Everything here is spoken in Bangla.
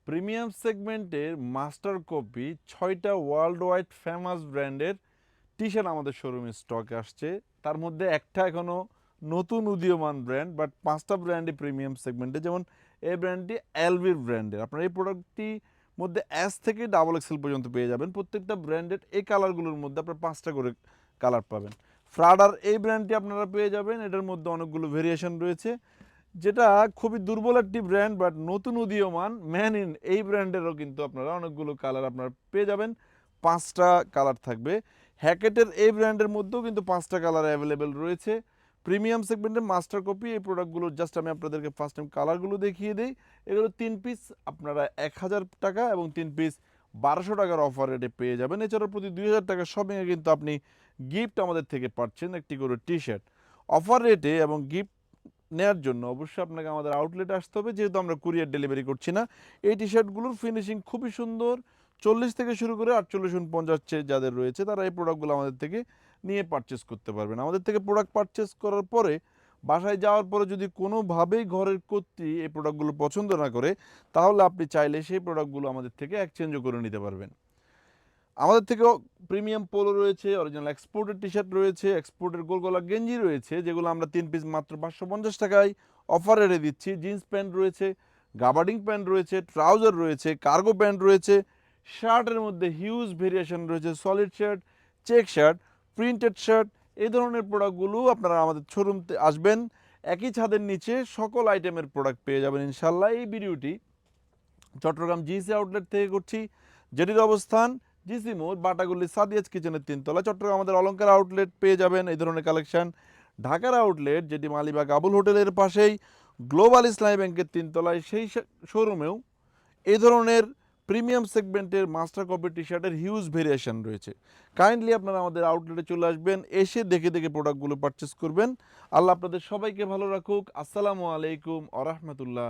প্রিমিয়াম সেগমেন্টের মাস্টার কপি ৬টা ওয়ার্ল্ড ওয়াইড ফেমাস ব্র্যান্ডের টি শার্ট আমাদের শোরুমে স্টকে আসছে। তার মধ্যে একটা এখনও নতুন উদীয়মান ব্র্যান্ড, বাট 5টা ব্র্যান্ডই প্রিমিয়াম সেগমেন্টে। যেমন এই ব্র্যান্ডটি এলভির ব্র্যান্ডের। আপনার এই প্রোডাক্টটি মধ্যে এস থেকে ডাবল এক্সেল পর্যন্ত পেয়ে যাবেন। প্রত্যেকটা ব্র্যান্ডের এই কালারগুলোর মধ্যে আপনার 5টা করে কালার পাবেন। ফ্রাডার এই ব্র্যান্ডটি আপনারা পেয়ে যাবেন। এটার মধ্যে অনেকগুলো ভেরিয়েশন রয়েছে, যেটা খুবই দুর্বল একটি ব্র্যান্ড, বাট নতুন উদীয়মান ম্যান ইন এই ব্র্যান্ডেরও কিন্তু আপনারা অনেকগুলো কালার আপনারা পেয়ে যাবেন। 5টা কালার থাকবে। হ্যাকেটের এই ব্র্যান্ডের মধ্যেও কিন্তু 5টা কালার অ্যাভেলেবেল রয়েছে। প্রিমিয়াম সেগমেন্টের মাস্টার কপি এই প্রোডাক্টগুলো জাস্ট আমি আপনাদেরকে ফার্স্ট টাইম কালারগুলো দেখিয়ে দিই। এগুলো 3 পিস আপনারা 1000 টাকা এবং 3 পিস 1200 টাকার অফার রেটে পেয়ে যাবেন। এছাড়াও প্রতি 2000 টাকার শপিংয়ে কিন্তু আপনি গিফট আমাদের থেকে পাচ্ছেন একটি করে টি শার্ট। অফার রেটে এবং গিফট নেয়ার জন্য অবশ্যই আপনাকে আমাদের আউটলেটে আসতে হবে, যেহেতু আমরা কুরিয়ার ডেলিভারি করছি না। এই টি শার্টগুলোর ফিনিশিং খুবই সুন্দর। 40 থেকে শুরু করে 48 49 যাদের রয়েছে তারা এই প্রোডাক্টগুলো আমাদের থেকে নিয়ে পারচেস করতে পারবেন। আমাদের থেকে প্রোডাক্ট পারচেস করার পরে বাসায় যাওয়ার পরে যদি কোনোভাবেই ঘরের কর্তৃ এই প্রোডাক্টগুলো পছন্দ না করে, তাহলে আপনি চাইলে সেই প্রোডাক্টগুলো আমাদের থেকে এক্সচেঞ্জও করে নিতে পারবেন। আমাদের থেকেও প্রিমিয়াম পোলো রয়েছে, অরিজিনাল এক্সপোর্টের টি শার্ট রয়েছে, এক্সপোর্টের গোল গলা গেঞ্জি রয়েছে, যেগুলো আমরা 3 পিস মাত্র 550 টাকায় অফার রেটে দিচ্ছি। জিন্স প্যান্ট রয়েছে, গাবার্ডিং প্যান্ট রয়েছে, ট্রাউজার রয়েছে, কার্গো প্যান্ট রয়েছে। শার্টের মধ্যে হিউজ ভেরিয়েশন রয়েছে, solid shirt, check shirt, printed shirt. এই ধরনের প্রোডাক্টগুলো আপনারা আমাদের শোরুমতে আসবেন, একই ছাদের নিচে সকল আইটেমের প্রোডাক্ট পেয়ে যাবেন ইনশাল্লাহ। এই ভিডিওটি চট্টগ্রাম জিসি আউটলেট থেকে করছি, যেটির অবস্থান জিসি মোড়, বাটাগুলি সাদিয়াজ কিচেনের 3তলা। চট্টগ্রাম আমাদের অলংকার আউটলেট পেয়ে যাবেন এই ধরনের কালেকশন। ঢাকার আউটলেট, যেটি মালিবাগ আবুল হোটেলের পাশেই গ্লোবাল ইসলামী ব্যাংকের 3তলায়, সেই শোরুমেও এই ধরনের প্রিমিয়াম সেগমেন্টের মাস্টার কপি টি শার্টের হিউজ ভেরিয়েশন রয়েছে। কাইন্ডলি আপনারা আমাদের আউটলেটে চলে আসবেন, এসে দেখে দেখে প্রোডাক্টগুলো পারচেস করবেন। আল্লাহ আপনাদের সবাইকে ভালো রাখুক। আসসালামু আলাইকুম আ রহমতুল্লাহ।